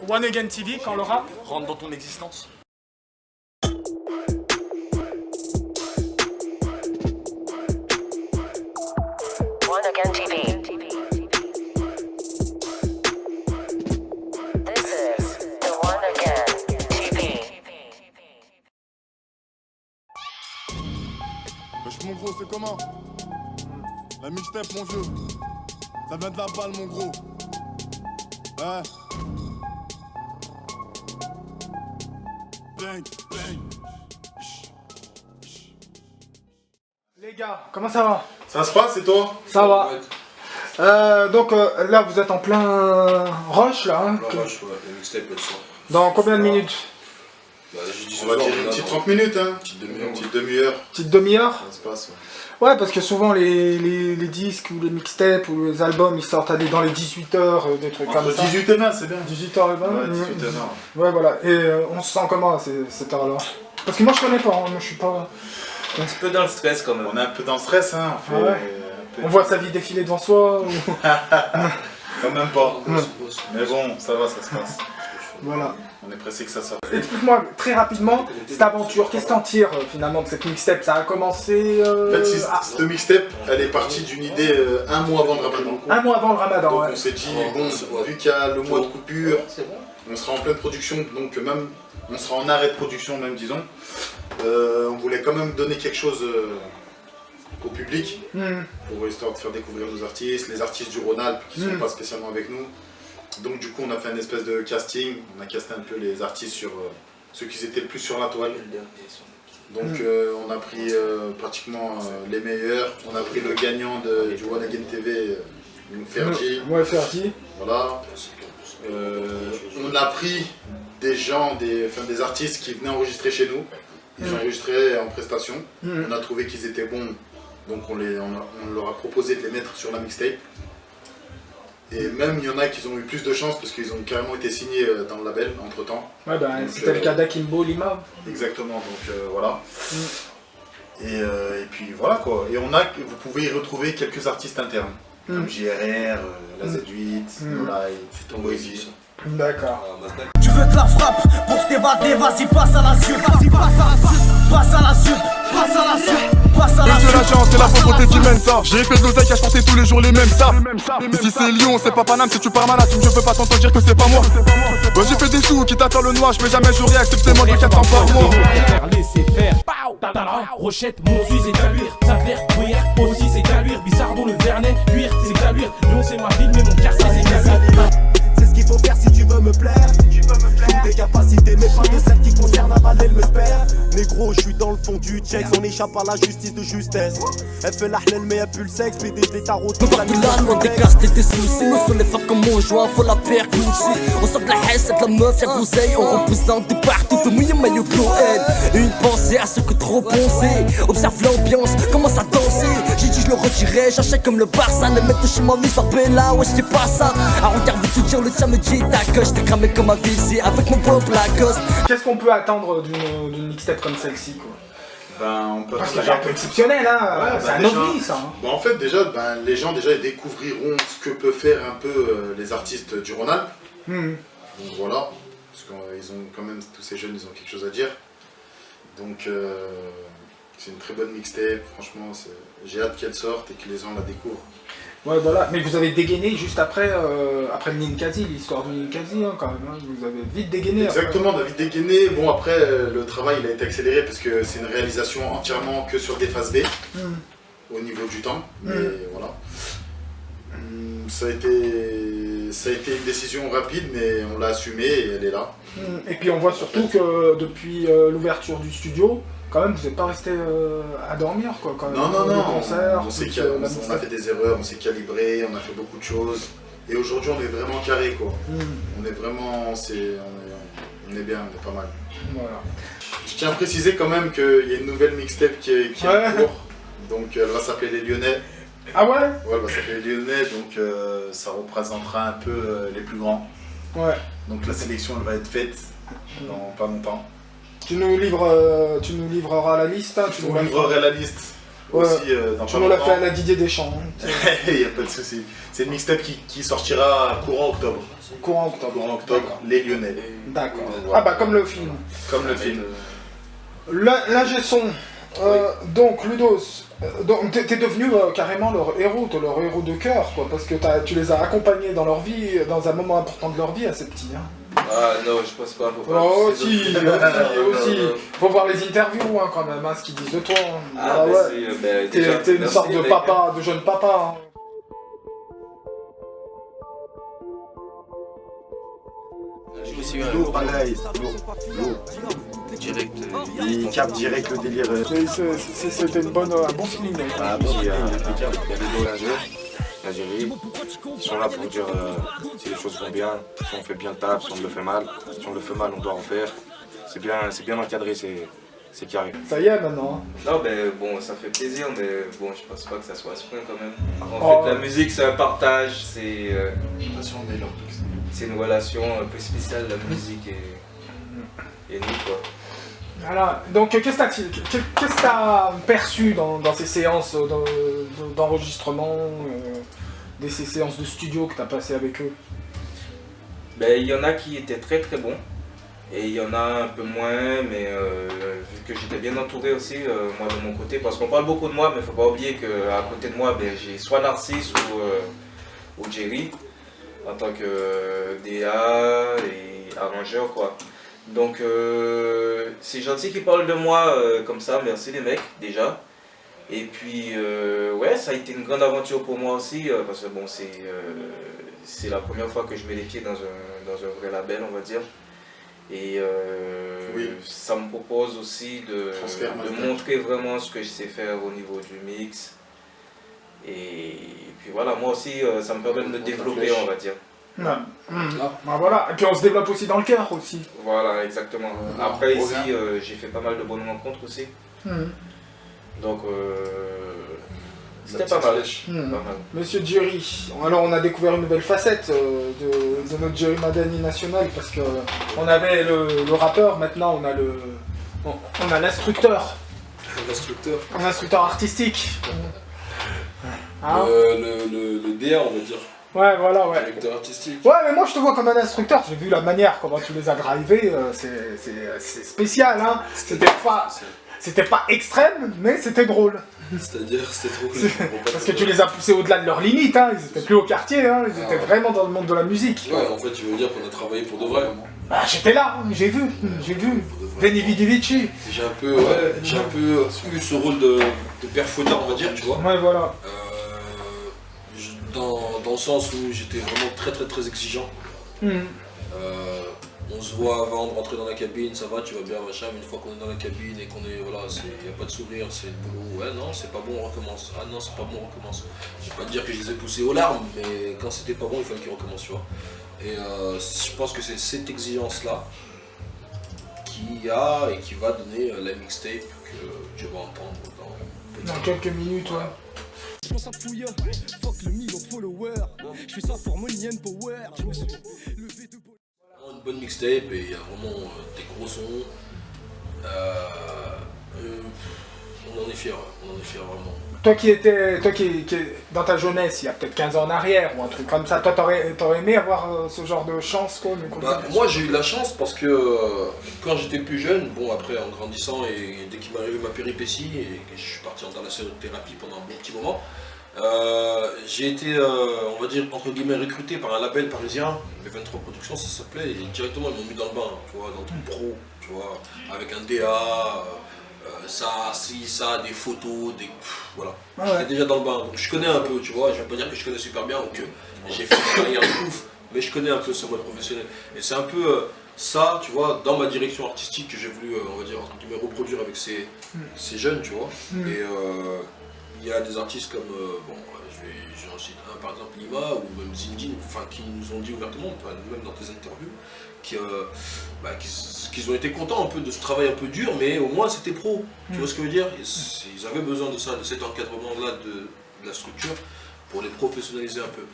One Again TV quand le rap rentre dans ton existence. One Again TV. This is the One Again TV. Wesh mon gros, c'est comment? La mixtape mon vieux. Ça vient de la balle mon gros. Ouais. Bang, bang. Les gars, comment ça va? Ça se passe et toi? Ça va. Donc là vous êtes en plein rush là hein, La vache, ouais, la mixtape elle sort. Dans combien de minutes? Bah, j'ai dit On va dire une petite 30 minutes hein. Petite demi-heure. Une petite demi-heure. Petite demi-heure? Ça se passe. Ouais, parce que souvent les disques ou les mixtapes ou les albums ils sortent dans les 18h, des trucs comme Entre ça. 18 et 20, c'est bien. 18h et 20. Ouais, 18 et 20. Ouais, voilà. Et on se sent comment à cette heure-là? Parce que moi je connais pas, hein. Moi je suis pas. Un petit peu dans le stress quand même. On est un peu dans le stress hein. Ah ouais. On voit sa vie défiler devant soi. Ou... Quand même pas. Ouais. Mais bon, ça va, ça se passe. Voilà. On est pressé que ça sorte. Explique-moi très rapidement cette aventure. Qu'est-ce que t'en tires finalement de cette mixtape? Ça a commencé. En fait, cette mixtape, elle est partie d'une idée un mois avant le ramadan. Un mois avant le ramadan. Donc Ouais. on s'est dit, bon, vu qu'il y a le mois de coupure, on sera en pleine production, donc même, on sera en arrêt de production même, disons. On voulait quand même donner quelque chose au public, pour histoire de faire découvrir nos artistes, les artistes du Rhône-Alpes qui ne sont pas spécialement avec nous. Donc du coup on a fait une espèce de casting, on a casté un peu les artistes sur ceux qui étaient le plus sur la toile. Donc on a pris pratiquement les meilleurs, on a pris le gagnant du One Again TV, Fergie. Ouais, Fergie. Voilà. On a pris des gens, des artistes qui venaient enregistrer chez nous. Ils ont enregistré en prestation. On a trouvé qu'ils étaient bons, donc on leur a proposé de les mettre sur la mixtape. Et même il y en a qui ont eu plus de chance parce qu'ils ont carrément été signés dans le label entre temps. Ouais, bah c'était le cas d'Akimbo Lima. Exactement, donc voilà. Et puis voilà quoi. Et vous pouvez y retrouver quelques artistes internes. Comme JRR, la Z8, Nolai, Moisy. D'accord. Tu veux de la frappe pour t'évader, vas-y passe à la suite. Passe à la suite, passe à la suite, passe à la suite. C'est la chance, c'est la pauvreté qui mène ça. J'ai fait de l'oseille à porter tous les jours les mêmes sables. Ici c'est Lyon, c'est pas Paname, si tu pars mal à je peux pas t'entendre dire que c'est pas moi. J'ai fait des sous, quitte à faire le noir, je jamais j'aurais accepté moins de 400 par mois. Faire laisser faire, talent, rochette, mon fils c'est caluire, ça faire bruyère aussi c'est caluire, Bissardon le Vernet, cuir c'est caluire, Lyon c'est ma ville mais mon quartier c'est caluire. C'est ce qu'il faut faire si tu veux me plaire. Toutes des capacités, mais pas de celles qui concernent avaler le père. Négro, je suis dans le fond du check, on échappe à la justice de justesse. Elle fait la hlel, mais elle pue le sexe, BD des tarots. On part de là, loin des castes et des soucis. Nous sur les femmes comme on joue, faut la faire cloucher. On sort de la haine, c'est de la meuf, y'a bouseille. On représente de partout, fait mouiller maillot Chloé. Une pensée à ceux que trop penser. Observe l'ambiance, commence à danser. J'ai dit je le retirais, j'achète comme le Barça. Les mecs de chez moi, mis par Bella, ouais j'étais pas ça. À regarder tout dire, le tien me dit ta coche. J'étais cramé comme un VC avec mon pop Lacoste. Qu'est-ce qu'on peut attendre d'une mixtape comme celle-ci quoi? Ben, on peut Parce que c'est un peu exceptionnel hein, c'est un déjà, ovni ça hein. Bon, en fait déjà, les gens déjà ils découvriront ce que peut faire un peu les artistes du Rhône-Alpes. Donc voilà, parce qu'ils ont quand même, tous ces jeunes ils ont quelque chose à dire. Donc c'est une très bonne mixtape, franchement j'ai hâte qu'elle sorte et que les gens la découvrent. Ouais voilà, mais vous avez dégainé juste après le Ninkasi, l'histoire du Ninkasi hein, quand même, hein. Vous avez vite dégainé. Exactement, on a vite dégainé. Bon après le travail il a été accéléré parce que c'est une réalisation entièrement que sur des phases B au niveau du temps. Mais voilà. Ça a été une décision rapide mais on l'a assumée et elle est là. Et puis on voit surtout que depuis l'ouverture du studio, quand même vous n'êtes pas resté à dormir quoi. Quand Non, même, non, les concerts, on sait toute, on a fait des erreurs, on s'est calibré, on a fait beaucoup de choses. Et aujourd'hui on est vraiment carré quoi. On est vraiment, on est bien, on est pas mal. Voilà. Je tiens à préciser quand même qu'il y a une nouvelle mixtape qui est en cours. Donc elle va s'appeler Les Lyonnais. Ah ouais? Ouais, elle va s'appeler Les Lyonnais, donc ça représentera un peu les plus grands. Ouais. Donc la sélection elle va être faite dans pas longtemps. Tu nous livreras la liste hein, Je vous livrerai la liste. Ouais. aussi dans Tu pas nous l'as fait à longtemps. la Didier Deschamps. Hein. Il n'y a pas de souci. C'est une mixtape qui sortira courant octobre. Courant octobre. Courant octobre, les Lyonnais. D'accord. Voilà. Ah bah comme le film. Comme le film. L'ingé son. Donc Ludos, donc t'es devenu carrément leur héros, t'es leur héros de cœur, quoi, parce que tu les as accompagnés dans leur vie, dans un moment important de leur vie, à ces petits. Hein. Ah non, je pense pas. Faut pas Oh, pousser aussi. non. Faut voir les interviews hein, quand même, hein, ce qu'ils disent de toi. Hein. Ah, bah, c'est, bah, déjà, T'es une merci, sorte de mec. papa, de jeune papa. Hein. J'ai aussi eu un Lourd, pareil. Lourd. direct. Il capte direct le délire. C'était un bon feeling. Hein. Ah, puis il y a les deux l'Algérie, ils sont là pour dire si les choses vont bien, si on fait bien le taf, si on le fait mal. Si on le fait mal, on doit en faire. C'est bien encadré, c'est carré. Ça y est maintenant. Hein. Non, mais bon, ça fait plaisir, mais bon, je pense pas que ça soit à ce point quand même. En Oh. fait, la musique, c'est un partage, c'est C'est une relation un peu spéciale, la musique et nous, quoi. Voilà. Donc qu'est-ce que t'as perçu dans ces séances d'enregistrement, ces séances de studio que t'as passées avec eux? Ben, il y en a qui étaient très très bons, et il y en a un peu moins, mais vu que j'étais bien entouré aussi, moi de mon côté, parce qu'on parle beaucoup de moi, mais faut pas oublier qu'à côté de moi, ben, j'ai soit Narcisse ou Jerry, en tant que DA et arrangeur, quoi. Donc c'est gentil qu'ils parlent de moi comme ça, merci les mecs déjà. Et puis ouais, ça a été une grande aventure pour moi aussi, parce que bon, c'est la première fois que je mets les pieds dans un vrai label, on va dire. Et Oui. ça me propose aussi de montrer vraiment ce que je sais faire au niveau du mix. Et puis voilà, moi aussi, ça me permet de me développer, on va dire. Ben voilà. Et puis on se développe aussi dans le cœur aussi. Voilà, exactement. Après ici, j'ai fait pas mal de bonnes rencontres aussi. Donc c'était pas mal. Pas mal. Monsieur Jerry, alors on a découvert une nouvelle facette de notre Jerry Madani national, parce que on avait le rappeur, maintenant on a l'instructeur. L'instructeur. Un instructeur artistique. Hein Le DA, on va dire. Ouais, voilà, ouais. Directeur artistique. Ouais, mais moi je te vois comme un instructeur, j'ai vu la manière comment tu les as drivés, c'est spécial, hein. C'était pas extrême, mais c'était drôle. C'est-à-dire, c'était trop Parce que tu les as poussés au-delà de leurs limites, hein. Ils étaient plus au quartier, hein. Ils étaient vraiment dans le monde de la musique. Ouais, en fait, tu veux dire qu'on a travaillé pour de vrai. Bah, j'étais là, j'ai vu. Veni Vidi Vici. J'ai un peu eu ce rôle de père fouettard, on va dire, tu vois. Ouais, voilà. Dans le sens où j'étais vraiment très très très exigeant. On se voit avant de rentrer dans la cabine, ça va, tu vas bien, machin, mais une fois qu'on est dans la cabine et qu'on est, voilà, il n'y a pas de sourire, c'est le boulot, ouais, non, c'est pas bon, on recommence, ah non, c'est pas bon, on recommence. Je vais pas te dire que je les ai poussés aux larmes, mais quand c'était pas bon, il fallait qu'ils recommencent, tu vois. Et je pense que c'est cette exigence-là qui a et qui va donner la mixtape que tu vas entendre dans quelques minutes, ouais. Je pense à fouiller, fuck le million de followers. Je fais ça for money and power. Je me suis levé de une bonne mixtape et il y a vraiment des gros sons. On en est fiers vraiment. Toi qui dans ta jeunesse, il y a peut-être 15 ans en arrière ou un truc comme ça, toi t'aurais aimé avoir ce genre de chance, quoi? Moi j'ai eu de la chance parce que quand j'étais plus jeune, bon après en grandissant et dès qu'il m'est arrivé ma péripétie et que je suis parti en thérapie pendant un bon petit moment, j'ai été, on va dire, entre guillemets, recruté par un label parisien, B23 Productions ça s'appelait, et directement ils m'ont mis dans le bain, tu vois, dans le truc pro, tu vois, avec un DA, ça, des photos, voilà. Ah ouais. J'étais déjà dans le bain, donc je connais un peu, tu vois, je vais pas dire que je connais super bien ou que j'ai fait une carrière de ouf, mais je connais un peu ce mode professionnel. Et c'est un peu ça, tu vois, dans ma direction artistique que j'ai voulu, on va dire, entre guillemets, reproduire avec ces jeunes, tu vois. Et il y a des artistes comme, j'en cite un par exemple, Lima ou même Zindine, enfin qui nous ont dit ouvertement, même dans tes interviews, qu'ils ont été contents un peu de ce travail un peu dur, mais au moins c'était pro. Tu vois ce que je veux dire? Ils avaient besoin de ça, de cet encadrement-là de la structure pour les professionnaliser un peu.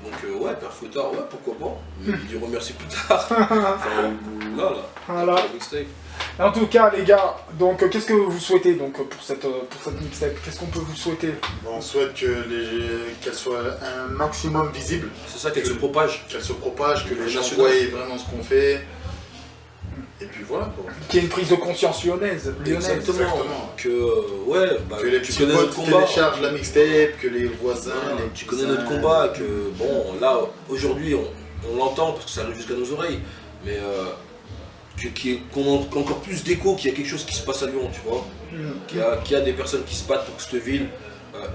Donc ouais, père fouettard, ouais, pourquoi pas. Mais il remercie plus tard. Enfin, là, voilà. la mixtape. En tout cas, les gars, donc qu'est-ce que vous souhaitez donc pour cette mixtape? Qu'est-ce qu'on peut vous souhaiter? Bon, on souhaite qu'elle soit un maximum visible. C'est ça, qu'elle se propage. Qu'elle se propage, que les gens national. voient vraiment ce qu'on fait. Et puis voilà quoi. Qu'il y ait une prise de conscience lyonnaise. Exactement. Que les tu petits connais notre potes combat. téléchargent la mixtape, que les voisins, les Tu connais notre combat, que bon, là, aujourd'hui, on l'entend parce que ça arrive jusqu'à nos oreilles, mais qu'on a encore plus d'écho, qu'il y a quelque chose qui se passe à Lyon, tu vois. Qu'il y a des personnes qui se battent pour que cette ville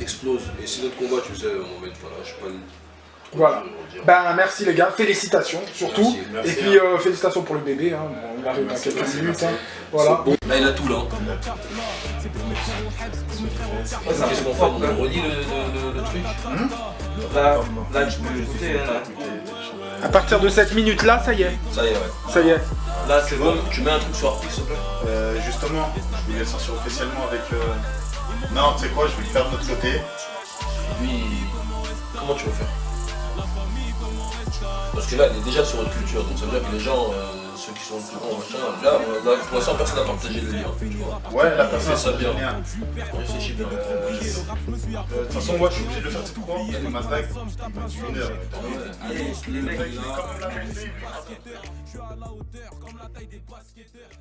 explose. Et c'est notre combat, tu sais, Mohamed, voilà, je sais pas. Voilà. Ben merci les gars, félicitations surtout. Merci, et puis félicitations pour le bébé, hein. Bon, on arrive dans quelques minutes. Hein. Voilà. Bon, là il a tout là. Qu'est-ce qu'on fait? On relie le truc. Là, tu peux écouter. À partir de cette minute là, ça y est. Ça y est, ouais. Ça y est. Là c'est bon, tu mets un truc sur Arctic s'il te plaît. Justement, je voulais sortir officiellement avec... Non, tu sais quoi, je vais le faire de notre côté. Lui, comment tu veux faire? Parce que là, il est déjà sur notre culture, donc ça veut dire que les gens, ceux qui sont au courant, machin, là, pour l'instant, personne n'a partagé le lien, tu vois. Ouais, la personne fait ça bien. Réfléchis bien. De toute façon, moi, je suis obligé de le faire cette fois, parce que Mazdag, il m'a dit 1 heure. Les mecs, Je suis à la hauteur, comme la taille des basketeurs.